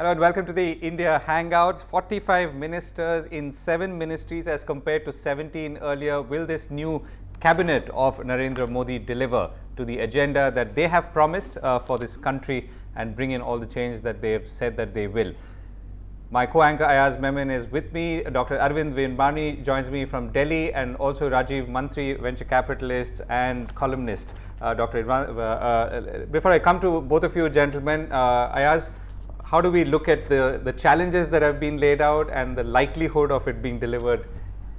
Hello and welcome to the India Hangouts. 45 ministers in 7 ministries as compared to 17 earlier. Will this new cabinet of Narendra Modi deliver to the agenda that they have promised for this country and bring in all the change that they have said that they will? My co-anchor Ayaz Memon is with me. Dr. Arvind Virmani joins me from Delhi, and also Rajeev, Mantri, venture capitalist and columnist. Before I come to both of you gentlemen, Ayaz, how do we look at the challenges that have been laid out and the likelihood of it being delivered?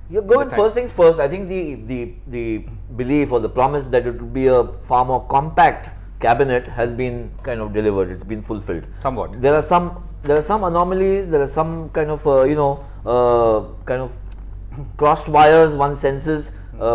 You're going first things first. I think the belief or the promise that it would be a far more compact cabinet has been kind of delivered. It's been fulfilled. Somewhat. There are some anomalies. There are some kind of crossed wires. One senses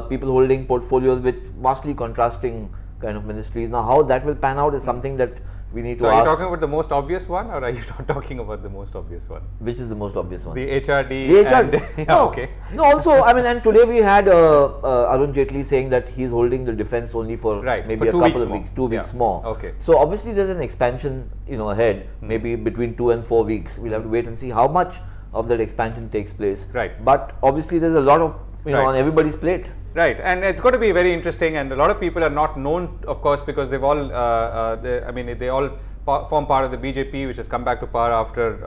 people holding portfolios with vastly contrasting kind of ministries. Now, how that will pan out is something that we need to ask. Are you talking about the most obvious one, or are you not talking about the most obvious one? Which is the most obvious one? The HRD. The HRD. Yeah, okay. No, also, I mean, and today we had Arun Jaitley saying that he's holding the defense only for maybe for a couple of more. weeks, 2 weeks more. Okay. So obviously there's an expansion, ahead, maybe between 2 and 4 weeks. We'll have to wait and see how much of that expansion takes place. Right. But obviously there's a lot of, on everybody's plate. Right, and it's going to be very interesting, and a lot of people are not known, of course, because they've all, they all form part of the BJP, which has come back to power after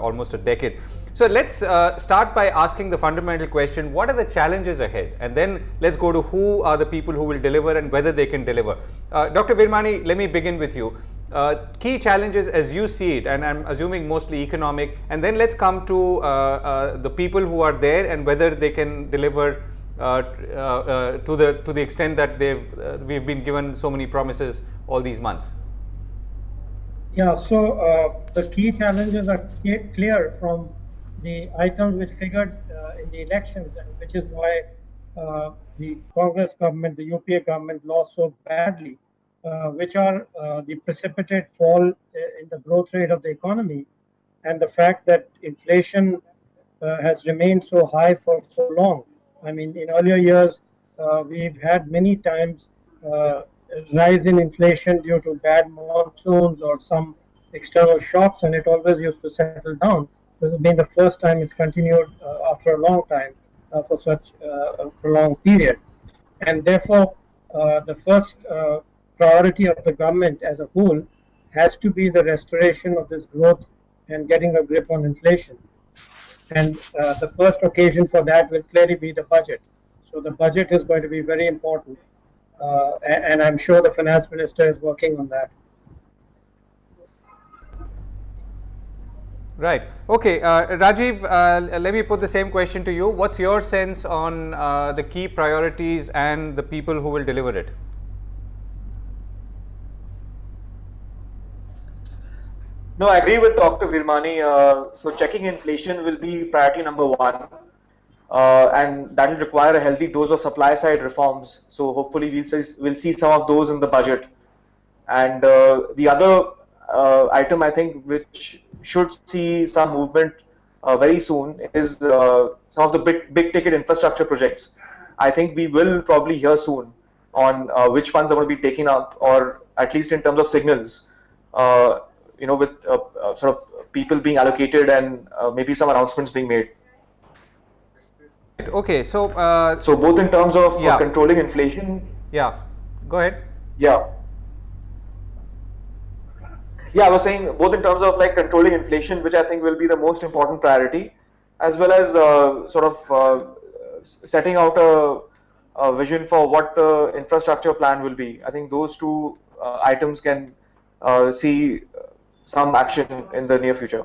almost a decade. So let's start by asking the fundamental question: what are the challenges ahead? And then let's go to who are the people who will deliver and whether they can deliver. Dr. Virmani, let me begin with you. Key challenges as you see it, and I'm assuming mostly economic, and then let's come to the people who are there and whether they can deliver to the extent that we've been given so many promises all these months. Yeah, so the key challenges are clear from the items which figured in the elections, which is why the Congress government, the UPA government lost so badly, which are the precipitate fall in the growth rate of the economy, and the fact that inflation has remained so high for so long. I mean, in earlier years, we've had many times rise in inflation due to bad monsoons or some external shocks, and it always used to settle down. This has been the first time it's continued after a long time for such a prolonged period. And therefore, the first priority of the government as a whole has to be the restoration of this growth and getting a grip on inflation. And the first occasion for that will clearly be the budget. So the budget is going to be very important. And I'm sure the finance minister is working on that. Right. Okay. Rajeev, let me put the same question to you. What's your sense on the key priorities and the people who will deliver it? No, I agree with Dr. Virmani. So checking inflation will be priority number one. And that will require a healthy dose of supply side reforms. So hopefully we'll see some of those in the budget. And the other item I think which should see some movement very soon is some of the big ticket infrastructure projects. I think we will probably hear soon on which funds are going to be taken up, or at least in terms of signals, with sort of people being allocated and maybe some announcements being made. Okay, so both in terms of controlling inflation. Yeah, go ahead. Yeah, I was saying both in terms of like controlling inflation, which I think will be the most important priority, as well as setting out a vision for what the infrastructure plan will be. I think those two items can see some action in the near future.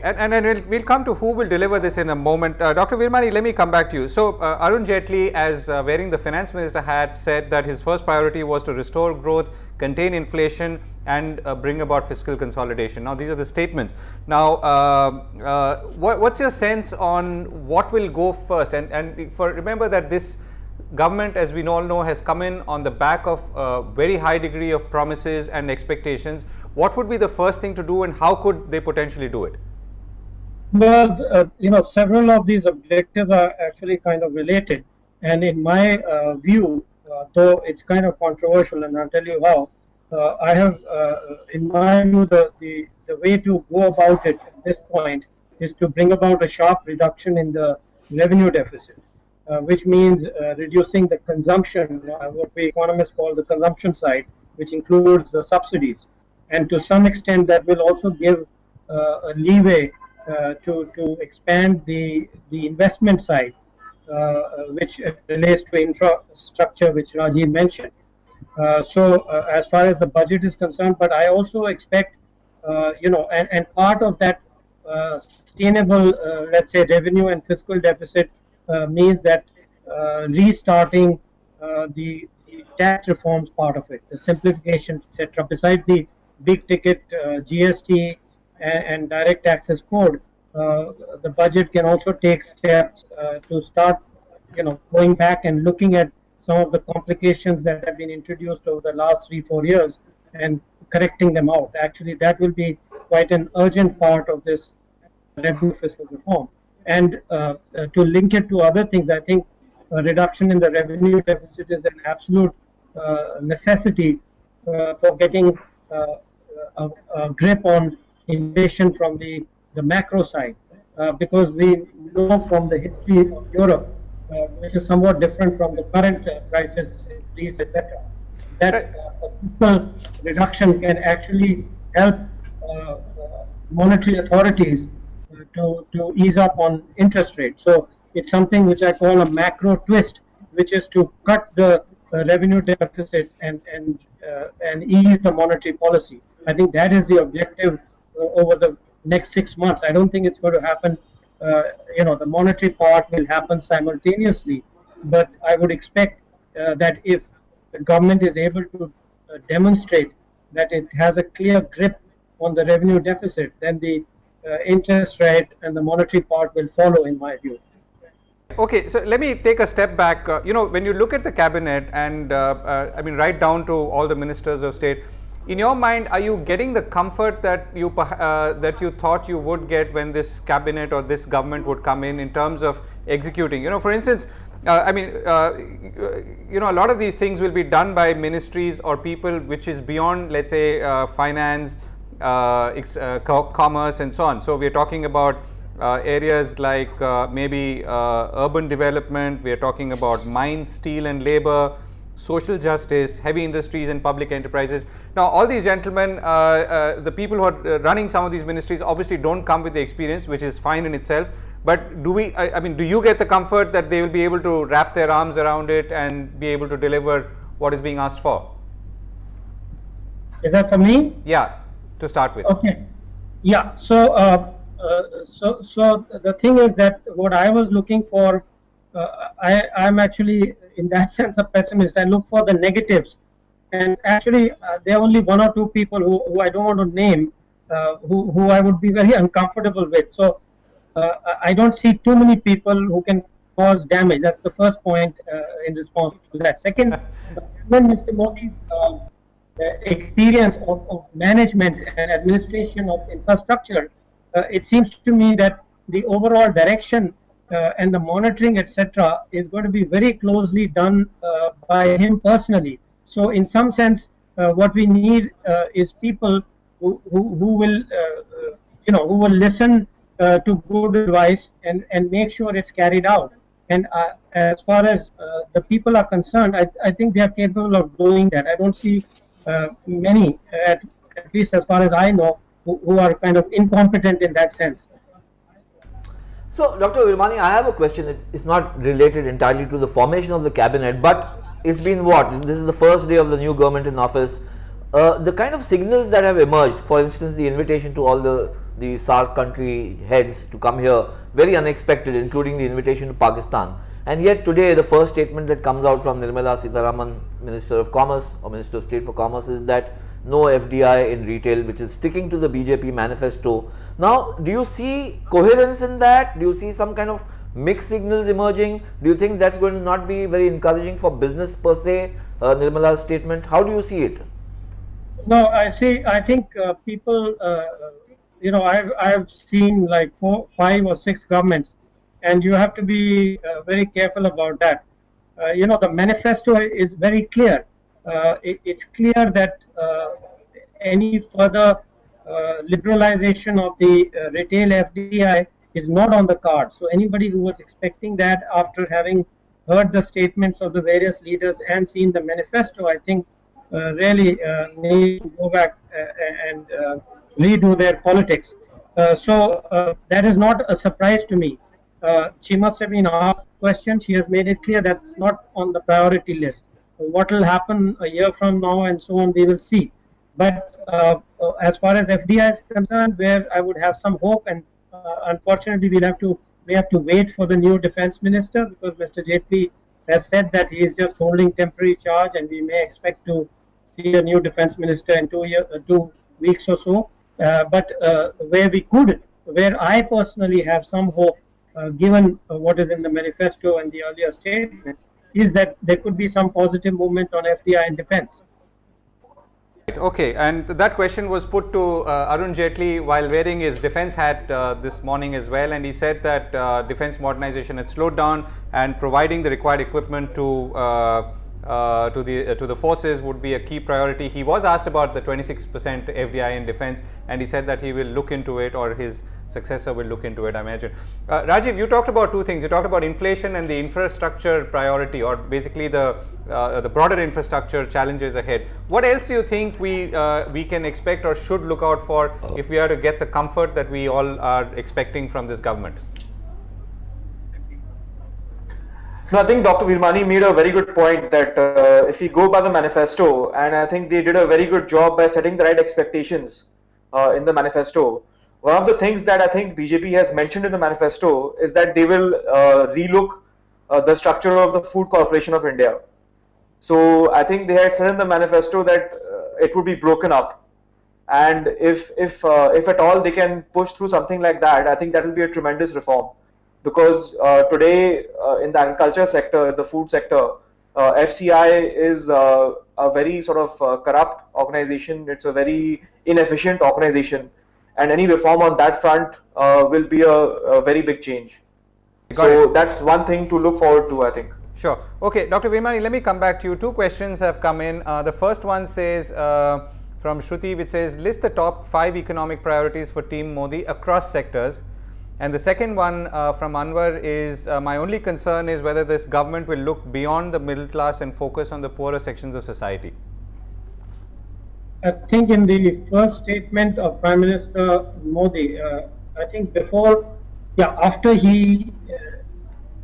And then we'll come to who will deliver this in a moment. Dr. Virmani, let me come back to you. So Arun Jaitley, as wearing the finance minister hat, said that his first priority was to restore growth, contain inflation, and bring about fiscal consolidation. Now, these are the statements. Now, what's your sense on what will go first? And remember that this government, as we all know, has come in on the back of a very high degree of promises and expectations. What would be the first thing to do, and how could they potentially do it? Well, several of these objectives are actually kind of related. And in my view, though it's kind of controversial, and I'll tell you how, I have, in my view, the way to go about it at this point is to bring about a sharp reduction in the revenue deficit, which means reducing the consumption, what we economists call the consumption side, which includes the subsidies. And to some extent, that will also give a leeway to expand the investment side, which relates to infrastructure, which Rajeev mentioned. As far as the budget is concerned, but I also expect, and part of that sustainable, let's say, revenue and fiscal deficit means that restarting the tax reforms part of it, the simplification, etc. Besides the big ticket GST and direct taxes code, the budget can also take steps to start, going back and looking at some of the complications that have been introduced over the last 3-4 years and correcting them out. Actually, that will be quite an urgent part of this revenue fiscal reform. And to link it to other things, I think a reduction in the revenue deficit is an absolute necessity for getting a grip on inflation from the macro side, because we know from the history of Europe, which is somewhat different from the current crisis in Greece, etc., that a fiscal reduction can actually help monetary authorities to ease up on interest rates. So it's something which I call a macro twist, which is to cut the revenue deficit and ease the monetary policy. I think that is the objective over the next 6 months. I don't think it's going to happen. The monetary part will happen simultaneously, but I would expect that if the government is able to demonstrate that it has a clear grip on the revenue deficit, then the interest rate and the monetary part will follow, in my view. Okay, so let me take a step back. When you look at the cabinet and right down to all the ministers of state, in your mind, are you getting the comfort that you thought you would get when this cabinet or this government would come in terms of executing? For instance, a lot of these things will be done by ministries or people which is beyond, let's say, finance, commerce, and so on. So we are talking about areas like maybe urban development. We are talking about mines, steel and labor, social justice, heavy industries and public enterprises. Now, all these gentlemen, the people who are running some of these ministries obviously don't come with the experience, which is fine in itself. But do you get the comfort that they will be able to wrap their arms around it and be able to deliver what is being asked for? Is that for me? Yeah, to start with. Okay. Yeah. So the thing is that what I was looking for, I'm actually in that sense a pessimist. I look for the negatives, and actually there are only one or two people who I don't want to name, who I would be very uncomfortable with. So I don't see too many people who can cause damage. That's the first point in response to that. Second, when Mr. Modi's experience of management and administration of infrastructure, it seems to me that the overall direction and the monitoring, etc., is going to be very closely done by him personally. So, in some sense, what we need is people who will, who will listen to good advice and make sure it's carried out. And as far as the people are concerned, I think they are capable of doing that. I don't see many, at least as far as I know, who are kind of incompetent in that sense. So, Dr. Virmani, I have a question. It's not related entirely to the formation of the cabinet, but it's been what? This is the first day of the new government in office. The kind of signals that have emerged, for instance, the invitation to all the SAARC country heads to come here, very unexpected, including the invitation to Pakistan. And yet today, the first statement that comes out from Nirmala Sitharaman, Minister of Commerce or Minister of State for Commerce, is that no FDI in retail, which is sticking to the BJP manifesto. Now, do you see coherence in that? Do you see some kind of mixed signals emerging? Do you think that's going to not be very encouraging for business per se, Nirmala's statement? How do you see it? No, I think people, I've seen like 4, 5 or 6 governments, and you have to be very careful about that. The manifesto is very clear. it's clear that any further liberalization of the retail FDI is not on the card. So anybody who was expecting that after having heard the statements of the various leaders and seen the manifesto, I think really need to go back and redo their politics. So that is not a surprise to me. She must have been asked questions. She has made it clear that's not on the priority list. What will happen a year from now and so on, we will see. But as far as FDI is concerned, where I would have some hope, and unfortunately we have to wait for the new defense minister, because Mr. Jaitley has said that he is just holding temporary charge, and we may expect to see a new defense minister in 2 weeks or so. But where I personally have some hope, given what is in the manifesto and the earlier statements, is that there could be some positive movement on FDI and defense. Okay, and that question was put to Arun Jaitley while wearing his defense hat this morning as well, and he said that defense modernization had slowed down and providing the required equipment to the forces would be a key priority. He was asked about the 26% FDI in defense, and he said that he will look into it, or his successor will look into it, I imagine. Rajeev, you talked about two things. You talked about inflation and the infrastructure priority, or basically the broader infrastructure challenges ahead. What else do you think we can expect or should look out for if we are to get the comfort that we all are expecting from this government? No, I think Dr. Virmani made a very good point that if we go by the manifesto, and I think they did a very good job by setting the right expectations in the manifesto. One of the things that I think BJP has mentioned in the manifesto is that they will relook the structure of the Food Corporation of India. So I think they had said in the manifesto that it would be broken up, and if at all they can push through something like that, I think that will be a tremendous reform. Because today in the agriculture sector, the food sector, FCI is a very sort of corrupt organization. It's a very inefficient organization, and any reform on that front will be a very big change. So that's one thing to look forward to, I think. Sure. Okay, Dr. Virmani, let me come back to you. Two questions have come in. The first one says from Shruti, which says list the top 5 economic priorities for Team Modi across sectors. And the second one from Anwar is my only concern is whether this government will look beyond the middle class and focus on the poorer sections of society. I think in the first statement of Prime Minister Modi, I think after he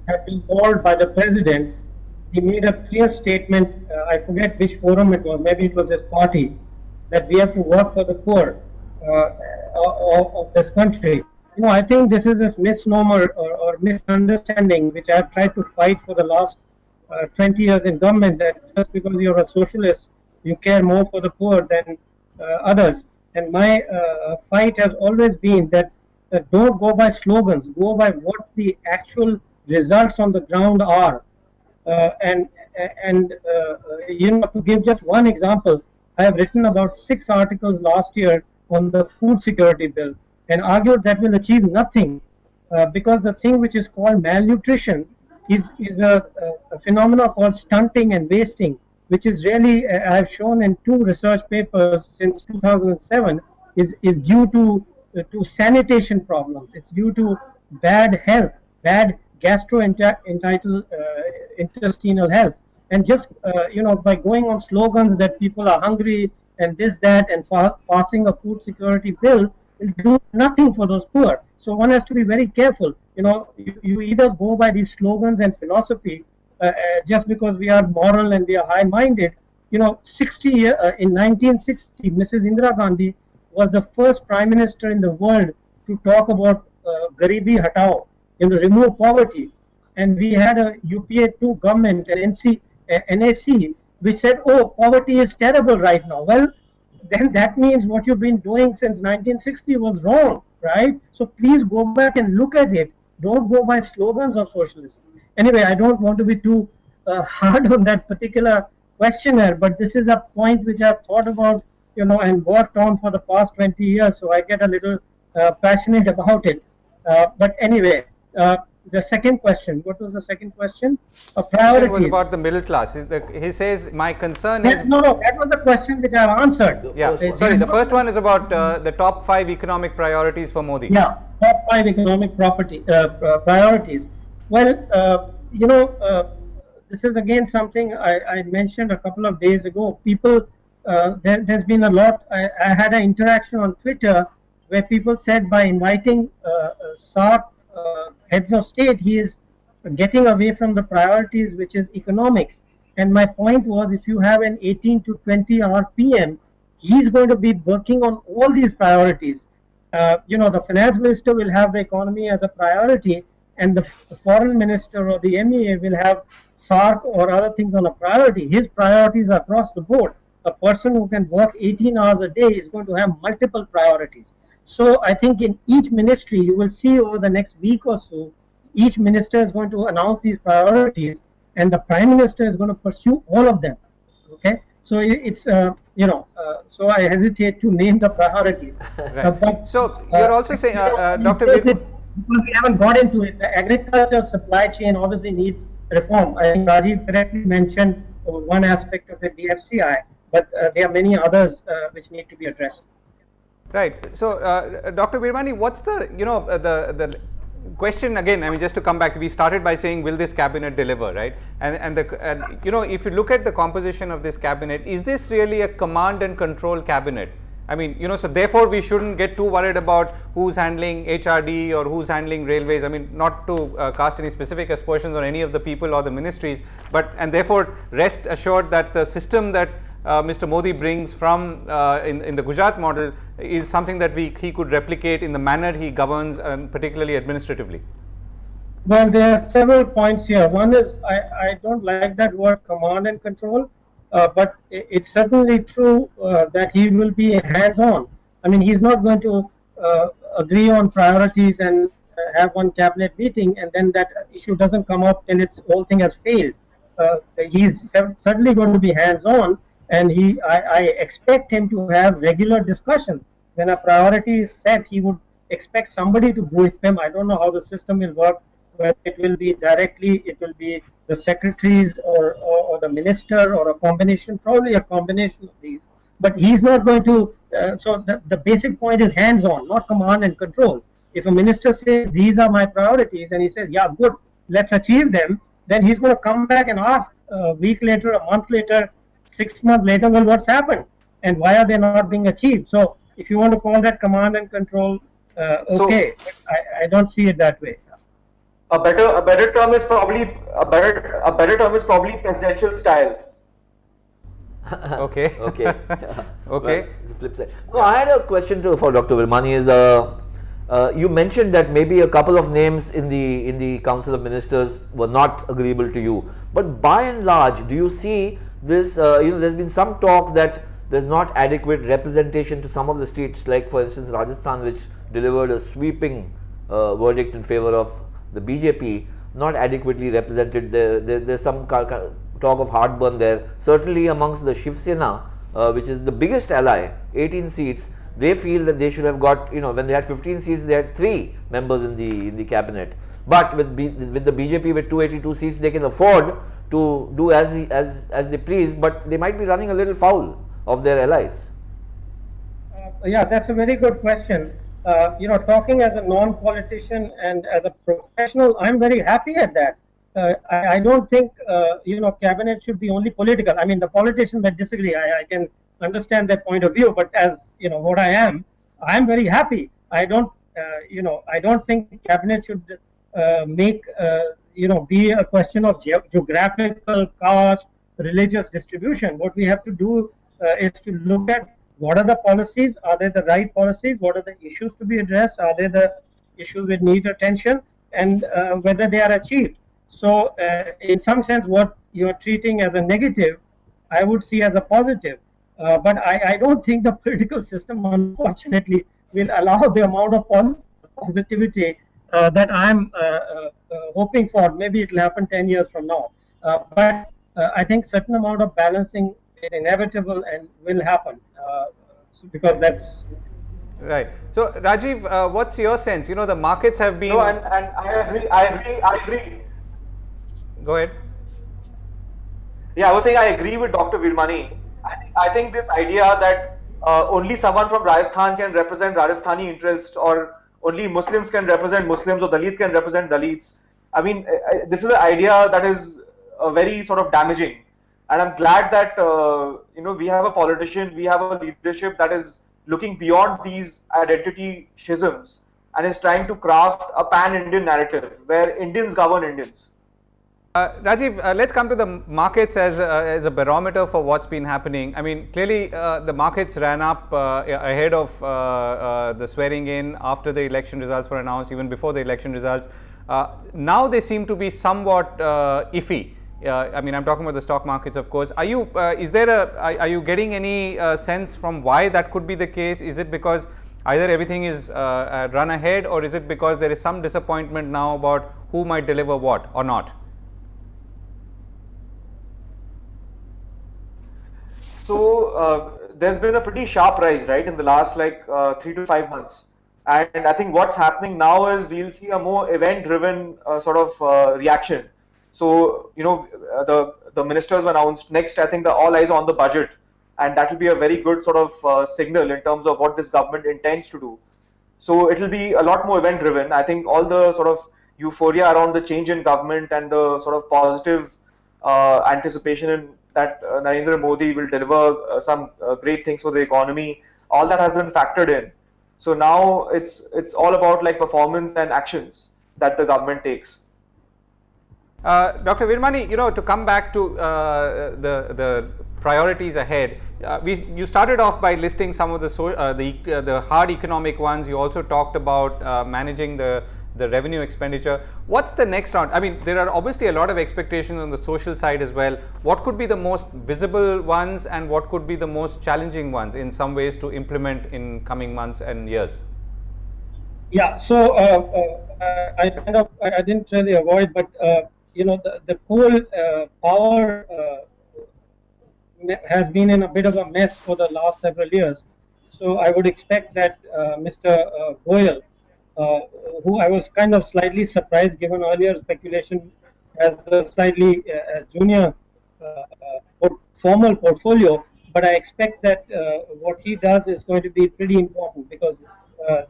had been called by the President, he made a clear statement, I forget which forum it was, maybe it was his party, that we have to work for the poor of this country. I think this is a misnomer or misunderstanding which I have tried to fight for the last 20 years in government, that just because you're a socialist, you care more for the poor than others. And my fight has always been that don't go by slogans, go by what the actual results on the ground are. To give just one example, I have written about 6 articles last year on the food security bill, and argued that will achieve nothing because the thing which is called malnutrition is a phenomena called stunting and wasting, which is really, I have shown in 2 research papers since 2007, is due to sanitation problems. It's due to bad health, bad gastrointestinal health. And just, by going on slogans that people are hungry and this, that, and passing a food security bill, will do nothing for those poor. So one has to be very careful. You either go by these slogans and philosophy just because we are moral and we are high-minded. In 1960, Mrs. Indira Gandhi was the first prime minister in the world to talk about Garibi Hatao, remove poverty. And we had a UPA 2 government, an NAC, which said, oh, poverty is terrible right now. Well, then that means what you've been doing since 1960 was wrong, right? So please go back and look at it. Don't go by slogans of socialism. Anyway, I don't want to be too hard on that particular questionnaire, but this is a point which I've thought about, and worked on for the past 20 years, so I get a little passionate about it. But anyway, the second question. What was the second question? Question was Priorities. about the middle class. He says, my concern Yes, is. no, that was the question which I've answered. Yeah, sorry, the first one is about the top 5 economic priorities for Modi. Yeah, top 5 economic priorities. Well, this is again something I mentioned a couple of days ago. People, there's been a lot. I had an interaction on Twitter where people said by inviting SARC heads of state, he is getting away from the priorities, which is economics. And my point was, if you have an 18 to 20-hour PM, he's going to be working on all these priorities. The finance minister will have the economy as a priority, and the foreign minister or the MEA will have SARC or other things on a priority. His priorities are across the board. A person who can work 18 hours a day is going to have multiple priorities. So I think in each ministry, you will see over the next week or so, each minister is going to announce these priorities, and the prime minister is going to pursue all of them. Okay, so it's so I hesitate to name the priorities. Right. But, So you're also saying, Dr. because we haven't got into it. The agriculture supply chain obviously needs reform. I think Rajeev correctly mentioned one aspect of it, the FCI, but there are many others which need to be addressed. Right. So, Dr. Virmani, what's the the question again? I mean, just to come back, we started by saying, will this cabinet deliver, right? And if you look at the composition of this cabinet, is this really a command and control cabinet? I mean, so therefore we shouldn't get too worried about who's handling HRD or who's handling railways. I mean, not to cast any specific aspersions on any of the people or the ministries, and therefore rest assured that the system that Mr. Modi brings from in the Gujarat model is something that he could replicate in the manner he governs, and particularly administratively. Well, there are several points here. One is I don't like that word command and control, but it's certainly true that he will be hands-on. I mean, he's not going to agree on priorities and have one cabinet meeting, and then that issue doesn't come up and its whole thing has failed. He's certainly going to be hands-on, and I expect him to have regular discussions. When a priority is set, he would expect somebody to brief him. I don't know how the system will work, whether it will be directly, it will be the secretaries or the minister, or a combination, probably a combination of these. But he's not going to, so the basic point is hands-on, not command and control. If a minister says, these are my priorities, and he says, yeah, good, let's achieve them, then he's going to come back and ask a week later, a month later, 6 months later, well, what's happened and why are they not being achieved? So if you want to call that command and control, okay, I don't see it that way. A better term is probably presidential style. Okay. Okay. Okay. Well, it's a flip side. No, I had a question for Dr. Virmani. You mentioned that maybe a couple of names in the Council of Ministers were not agreeable to you, but by and large, do you see this? There's been some talk that there's not adequate representation to some of the states, like for instance Rajasthan, which delivered a sweeping verdict in favor of the BJP, not adequately represented. There's some talk of heartburn there. Certainly amongst the Shiv Sena, which is the biggest ally, 18 seats, they feel that they should have got, when they had 15 seats, they had 3 members in the cabinet. But with the BJP with 282 seats, they can afford to do as they please, but they might be running a little foul of their allies. Yeah, that's a very good question. Talking as a non-politician and as a professional, I'm very happy at that. I don't think, cabinet should be only political. I mean, the politicians that disagree, I can understand their point of view, but as, what I'm very happy. I don't think cabinet should be a question of geographical, caste, religious distribution. What we have to do is to look at what are the policies, are they the right policies, what are the issues to be addressed, are they the issues that need attention, and whether they are achieved. So in some sense, what you are treating as a negative, I would see as a positive. But I don't think the political system, unfortunately, will allow the amount of positivity that I'm hoping for. Maybe it will happen 10 years from now. But I think certain amount of balancing is inevitable and will happen because that's. Right. So, Rajeev, what's your sense? The markets have been. No, and I agree. Go ahead. Yeah, I was saying I agree with Dr. Virmani. I think this idea that only someone from Rajasthan can represent Rajasthani interest, or only Muslims can represent Muslims, or Dalit can represent Dalits. I mean, this is an idea that is very sort of damaging. And I'm glad that we have a politician, we have a leadership that is looking beyond these identity schisms and is trying to craft a pan-Indian narrative where Indians govern Indians. Rajeev, let's come to the markets as a barometer for what's been happening. I mean, clearly the markets ran up ahead of the swearing in, after the election results were announced, even before the election results. Now they seem to be somewhat iffy. I mean, I'm talking about the stock markets, of course. Are you getting any sense from why that could be the case? Is it because either everything is run ahead, or is it because there is some disappointment now about who might deliver what or not? So there's been a pretty sharp rise, right, in the last 3 to 5 months, and I think what's happening now is we'll see a more event-driven sort of reaction. So the ministers were announced. Next, I think the all eyes on the budget, and that will be a very good sort of signal in terms of what this government intends to do. So it will be a lot more event-driven. I think all the sort of euphoria around the change in government and the sort of positive anticipation that Narendra Modi will deliver some great things for the economy, all that has been factored in. So now it's all about performance and actions that the government takes. Dr. Virmani, to come back to the priorities ahead, you started off by listing some of the hard economic ones. You also talked about managing the revenue expenditure. What's the next round? I mean, there are obviously a lot of expectations on the social side as well. What could be the most visible ones, and what could be the most challenging ones in some ways to implement in coming months and years? Yeah, so I didn't really avoid, but the coal power has been in a bit of a mess for the last several years. So I would expect that Mr. Goyal, who I was kind of slightly surprised given earlier speculation as a slightly junior formal portfolio, but I expect that what he does is going to be pretty important, because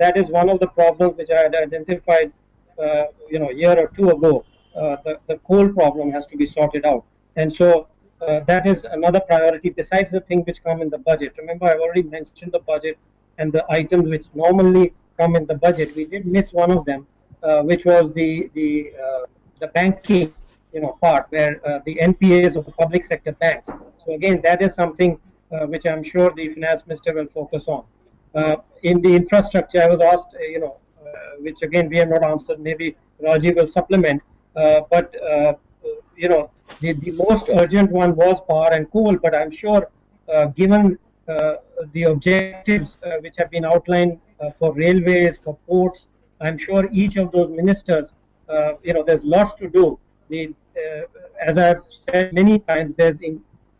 that is one of the problems which I had identified a year or two ago. The coal problem has to be sorted out, and so that is another priority besides the things which come in the budget. Remember, I've already mentioned the budget and the items which normally come in the budget. We did miss one of them, which was the banking part, where the NPAs of the public sector banks. So again, that is something which I'm sure the finance minister will focus on. In the infrastructure, I was asked, which again we have not answered. Maybe Rajeev will supplement. But the most urgent one was power and coal. But I'm sure, given the objectives which have been outlined for railways, for ports, I'm sure each of those ministers, there's lots to do. As I've said many times, there's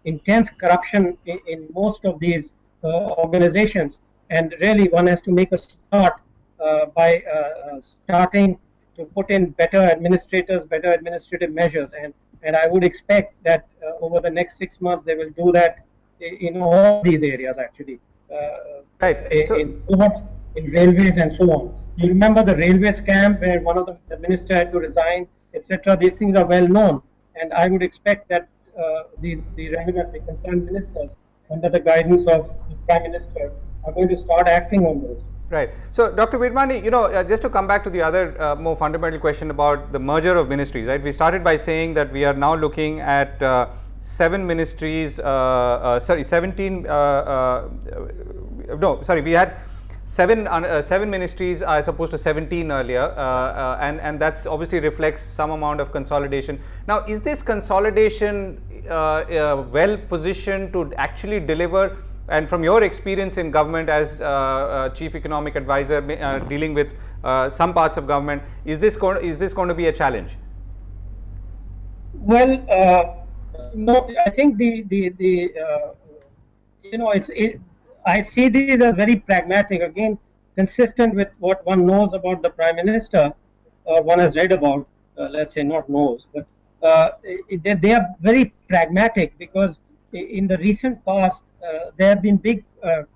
intense corruption in most of these organizations, and really one has to make a start by starting to put in better administrators, better administrative measures, and I would expect that over the next 6 months they will do that in all these areas actually. Right. In ports, in railways, and so on. You remember the railway scam where one of the minister had to resign, etc. These things are well known, and I would expect that the regulatory concerned ministers, under the guidance of the Prime Minister, are going to start acting on those. Right. So, Dr. Virmani, just to come back to the other more fundamental question about the merger of ministries, right? We started by saying that we are now looking at 7 ministries, 17, we had 7 ministries as opposed to 17 earlier, and that's obviously reflects some amount of consolidation. Now, is this consolidation well positioned to actually deliver? And from your experience in government as chief economic advisor, dealing with some parts of government, is this going to be a challenge? Well, no, I think I see these as very pragmatic. Again, consistent with what one knows about the Prime Minister, or one has read about, let's say not knows, but they are very pragmatic, because in the recent past there have been big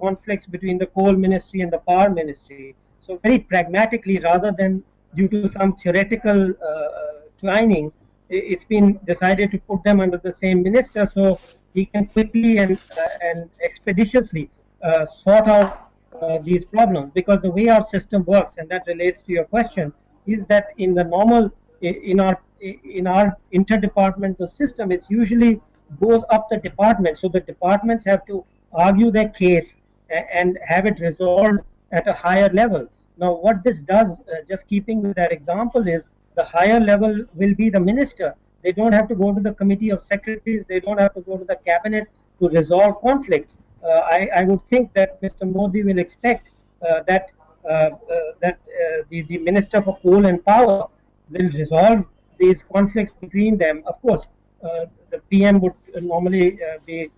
conflicts between the coal ministry and the power ministry. So very pragmatically, rather than due to some theoretical twining, it's been decided to put them under the same minister, so he can quickly and expeditiously sort out these problems. Because the way our system works, and that relates to your question, is that in the normal in our interdepartmental system, it's usually goes up the department. So the departments have to argue their case and have it resolved at a higher level. Now, what this does, just keeping with that example, is the higher level will be the minister. They don't have to go to the committee of secretaries. They don't have to go to the cabinet to resolve conflicts. I would think that Mr. Modi will expect that the Minister for Coal and Power will resolve these conflicts between them. Of course, the PM would normally be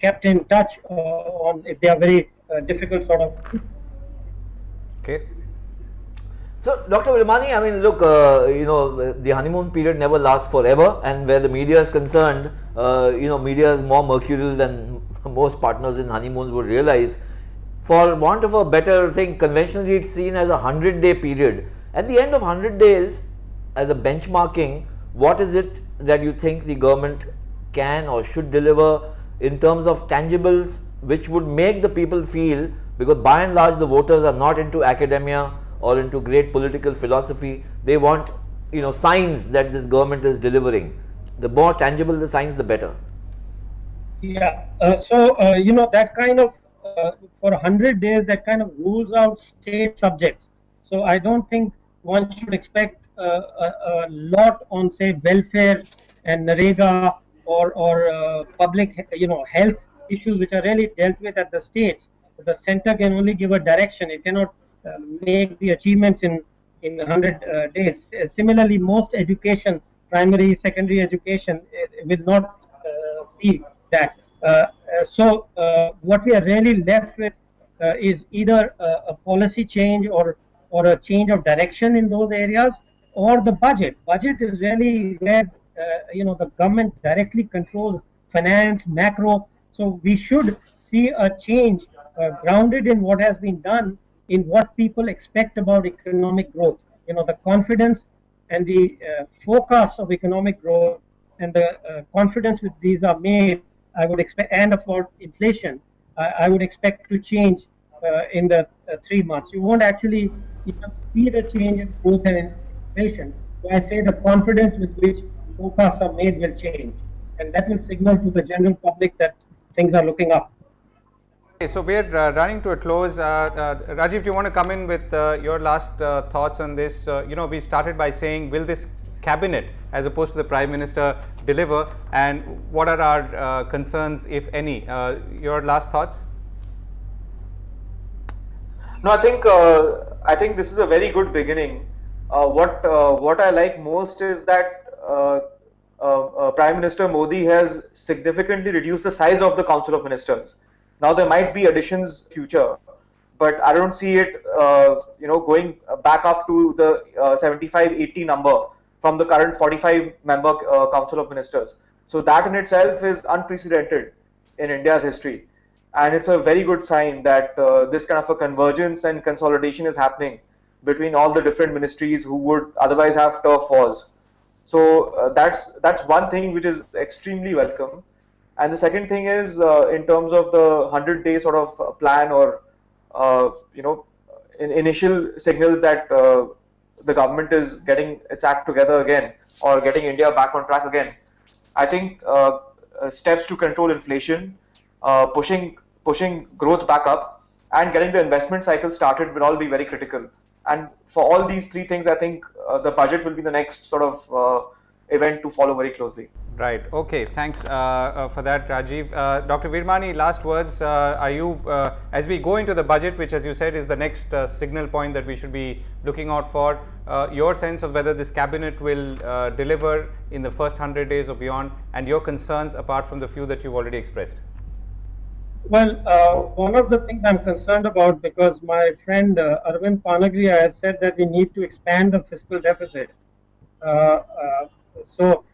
kept in touch on if they are very difficult sort of. Okay. So, Dr. Virmani, I mean, look, the honeymoon period never lasts forever, and where the media is concerned, media is more mercurial than most partners in honeymoons would realize. For want of a better thing, conventionally it's seen as a 100-day period. At the end of 100 days, as a benchmarking, what is it that you think the government can or should deliver in terms of tangibles, which would make the people feel, because by and large the voters are not into academia or into great political philosophy, they want signs that this government is delivering. The more tangible the signs, the better. Yeah, that kind of, for 100 days, that kind of rules out state subjects. So I don't think one should expect a lot on, say, welfare and Narega or public, health issues, which are really dealt with at the states. The center can only give a direction. It cannot make the achievements in 100 days. Similarly, most education, primary, secondary education, will not see that. So what we are really left with is either a policy change or a change of direction in those areas, or the budget. Budget is really where the government directly controls finance, macro. So we should see a change grounded in what has been done, in what people expect about economic growth. The confidence and the forecast of economic growth and the confidence with these are made, I would expect, and about inflation, I would expect to change in the 3 months. You won't actually see the change in growth and inflation. So I say the confidence with which forecasts are made will change, and that will signal to the general public that things are looking up. Okay, so we're running to a close. Rajeev, do you want to come in with your last thoughts on this? We started by saying, will this cabinet, as opposed to the Prime Minister, deliver, and what are our concerns, if any? Your last thoughts? No, I think this is a very good beginning. What I like most is that Prime Minister Modi has significantly reduced the size of the Council of Ministers. Now there might be additions future, but I don't see it going back up to the 75-80 number from the current 45-member Council of Ministers. So that in itself is unprecedented in India's history, and it's a very good sign that this kind of a convergence and consolidation is happening between all the different ministries who would otherwise have turf wars. So that's one thing which is extremely welcome. And the second thing is in terms of the 100-day sort of plan, or initial signals that the government is getting its act together again, or getting India back on track again. I think steps to control inflation, pushing growth back up, and getting the investment cycle started will all be very critical. And for all these three things, I think the budget will be the next sort of event to follow very closely. Right. Okay. Thanks for that, Rajeev. Dr. Virmani, last words. Are you, as we go into the budget, which, as you said, is the next signal point that we should be looking out for, your sense of whether this cabinet will deliver in the first 100 days or beyond, and your concerns apart from the few that you've already expressed? Well, one of the things I'm concerned about, because my friend Arvind has said that we need to expand the fiscal deficit. Uh, uh, so,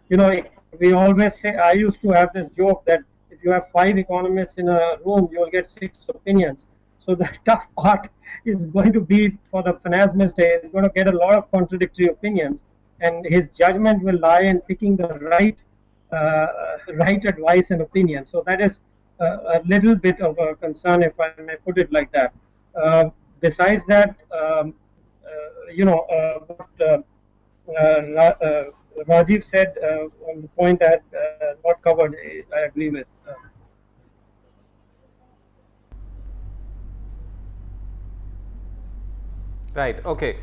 we always say, I used to have this joke that if you have five economists in a room, you'll get six opinions. So the tough part is going to be for the finance minister. He's going to get a lot of contradictory opinions, and his judgment will lie in picking the right advice and opinion. So that is a little bit of a concern, if I may put it like that. Besides that, what Rajeev said on the point that not covered, I agree with. Right. Okay.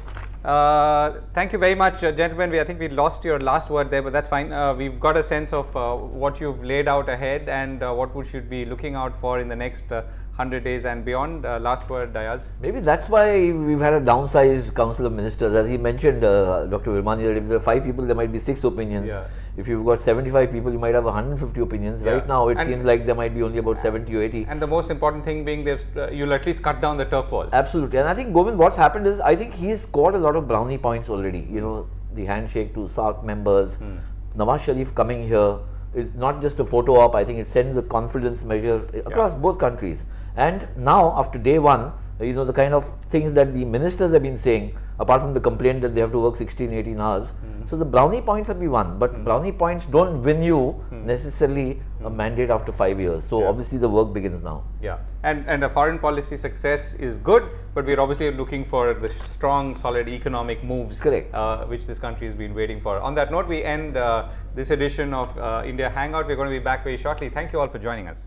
Thank you very much, gentlemen. I think we lost your last word there, but that's fine. We've got a sense of what you've laid out ahead and what we should be looking out for in the next 100 days and beyond. Last word, Ayaz. Maybe that's why we've had a downsized Council of Ministers. As he mentioned, Dr. Virmani, that if there are 5 people, there might be 6 opinions. Yeah. If you've got 75 people, you might have 150 opinions. Yeah. Right now, it And seems like there might be only about 70 or 80. And the most important thing being you'll at least cut down the turf wars. Absolutely. And I think, Govind, what's happened is, I think he's scored a lot of brownie points already. You know, the handshake to SARC members, Nawaz Sharif coming here is not just a photo op. I think it sends a confidence measure across both countries. And now, after day one, the kind of things that the ministers have been saying, apart from the complaint that they have to work 16, 18 hours. So the brownie points have been won, but brownie points don't win you necessarily a mandate after 5 years. So obviously the work begins now. Yeah, and a foreign policy success is good, but we're obviously looking for the strong, solid economic moves, Correct. Which this country has been waiting for. On that note, we end this edition of India Hangout. We're going to be back very shortly. Thank you all for joining us.